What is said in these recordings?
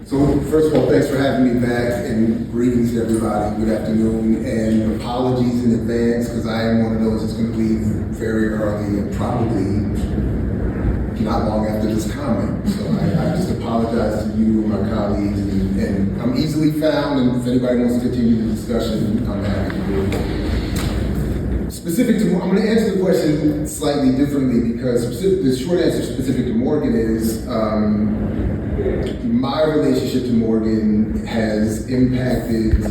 So first of all, thanks for having me back, and greetings to everybody. Good afternoon, and apologies in advance because I am one of those that's going to leave very early and probably not long after this comment. So I just apologize to you and my colleagues, and I'm easily found, and if anybody wants to continue the discussion, I'm happy to do it. Specific to, I'm going to answer the question slightly differently because the short answer specific to Morgan is, my relationship to Morgan has impacted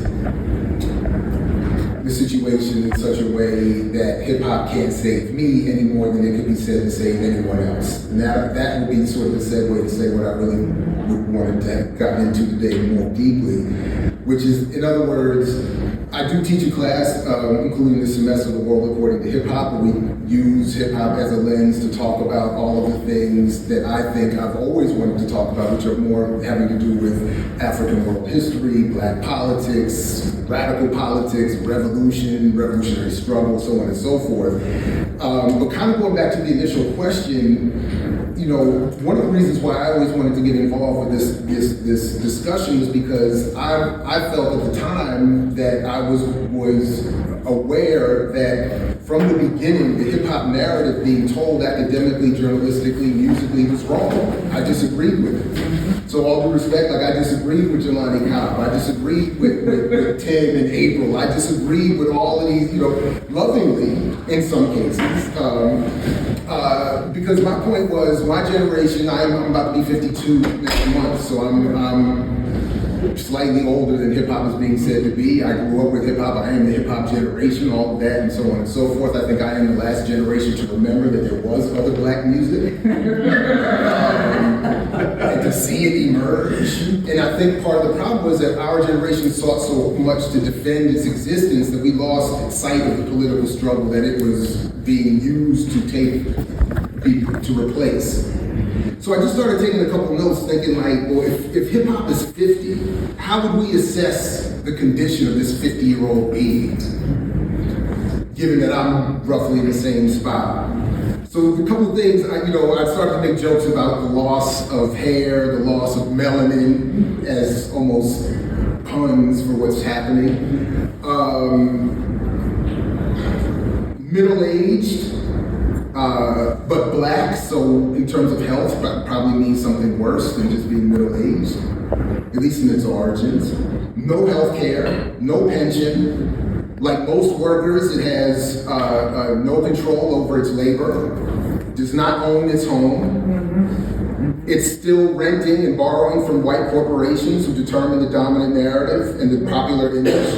the situation in such a way that hip hop can't save me any more than it could be said to save anyone else. And that would be sort of the segue to say what I really wanted to have gotten into today more deeply, which is, in other words, I do teach a class, including this semester, The World According to Hip Hop, where we use hip hop as a lens to talk about all of the things that I think I've always wanted to talk about, which are more having to do with African world history, black politics, radical politics, revolution, revolutionary struggle, so on and so forth. But kind of going back to the initial question, you know, one of the reasons why I always wanted to get involved with this discussion was because I felt at the time that I was aware that from the beginning, the hip hop narrative being told academically, journalistically, musically was wrong. I disagreed with it. So all due respect, like I disagreed with Jelani Cobb, I disagreed with Tim and April, I disagreed with all of these, you know, lovingly in some cases. Because my point was, my generation, I'm about to be 52 next month, so I'm slightly older than hip hop is being said to be. I grew up with hip hop, I am the hip hop generation, all of that and so on and so forth. I think I am the last generation to remember that there was other black music. And to see it emerge. And I think part of the problem was that our generation sought so much to defend its existence that we lost sight of the political struggle that it was being used to replace. So I just started taking a couple notes thinking like, well, if hip hop is 50, how would we assess the condition of this 50-year-old being, given that I'm roughly in the same spot? So a couple of things, I started to make jokes about the loss of hair, the loss of melanin as almost puns for what's happening. Middle-aged, but black, so in terms of health, probably means something worse than just being middle-aged, at least in its origins. No health care, no pension. Like most workers, it has no control over its labor, does not own its home. It's still renting and borrowing from white corporations who determine the dominant narrative and the popular image.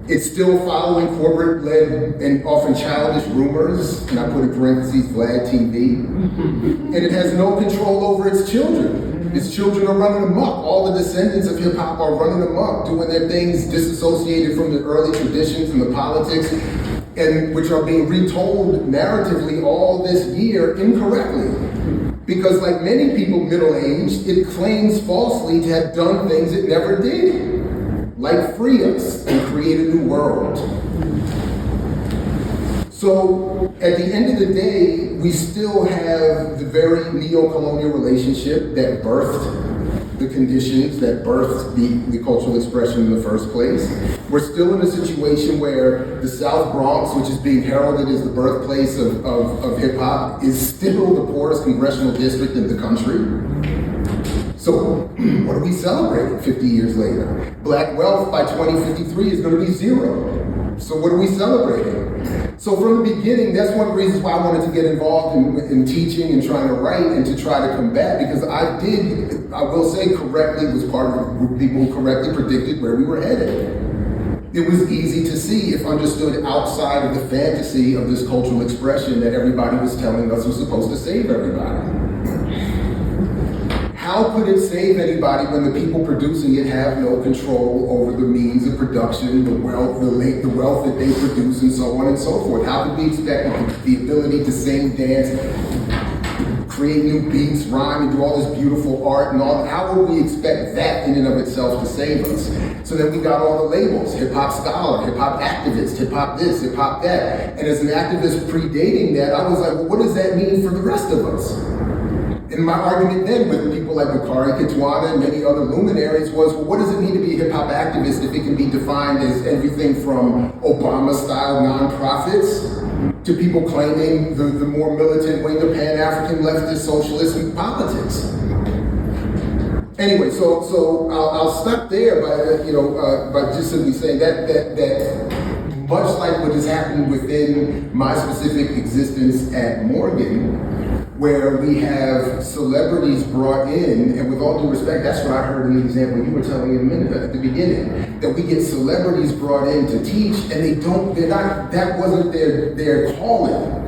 It's still following corporate-led and often childish rumors, and I put in parentheses, Vlad TV. And it has no control over its children. Its children are running amok. All the descendants of hip-hop are running amok, doing their things disassociated from the early traditions and the politics, and which are being retold narratively all this year incorrectly. Because like many people middle-aged, it claims falsely to have done things it never did. Like free us and create a new world. So at the end of the day, we still have the very neo-colonial relationship that birthed the conditions, that birthed the cultural expression in the first place. We're still in a situation where the South Bronx, which is being heralded as the birthplace of hip hop, is still the poorest congressional district in the country. So what are we celebrating 50 years later? Black wealth by 2053 is going to be zero. So what are we celebrating? So from the beginning, that's one of the reasons why I wanted to get involved in teaching and trying to write and to try to combat, because I will say correctly, was part of a group of people who correctly predicted where we were headed. It was easy to see if understood outside of the fantasy of this cultural expression that everybody was telling us was supposed to save everybody. How could it save anybody when the people producing it have no control over the means of production, the wealth that they produce, and so on and so forth? How could we expect the ability to sing, dance, create new beats, rhyme, and do all this beautiful art and all? How would we expect that in and of itself to save us? So then we got all the labels: hip hop scholar, hip hop activist, hip hop this, hip hop that. And as an activist predating that, I was like, well, what does that mean for the rest of us? And my argument then with people like Bakari Kitwana and many other luminaries was, well, what does it mean to be a hip hop activist if it can be defined as everything from Obama-style nonprofits to people claiming the more militant wing of pan-African leftist socialist politics? Anyway, so I'll stop there by just simply saying that much like what has happened within my specific existence at Morgan, where we have celebrities brought in, and with all due respect, that's what I heard in the example you were telling me a minute at the beginning, that we get celebrities brought in to teach, and that wasn't their calling.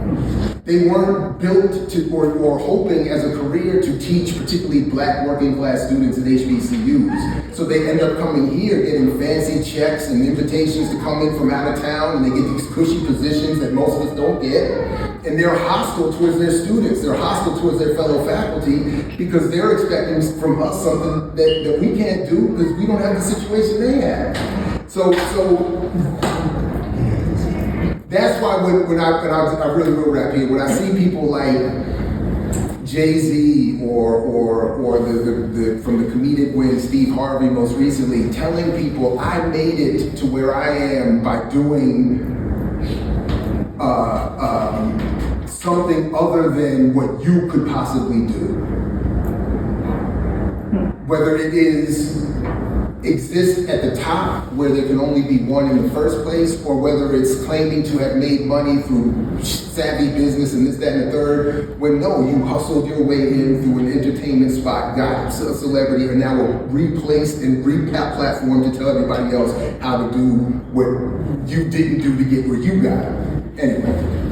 They weren't built to, or hoping as a career to teach particularly black working class students at HBCUs. So they end up coming here getting fancy checks and invitations to come in from out of town, and they get these cushy positions that most of us don't get. And they're hostile towards their students, they're hostile towards their fellow faculty, because they're expecting from us something that we can't do because we don't have the situation they have. So that's why when I really will wrap here, when I see people like Jay-Z or the from the comedic wing, Steve Harvey most recently, telling people I made it to where I am by doing something other than what you could possibly do. Whether it is exist at the top where there can only be one in the first place, or whether it's claiming to have made money through savvy business and this, that, and the third, when no, you hustled your way in through an entertainment spot, got a celebrity, and now were replaced and re-platformed to tell everybody else how to do what you didn't do to get where you got. Anyway.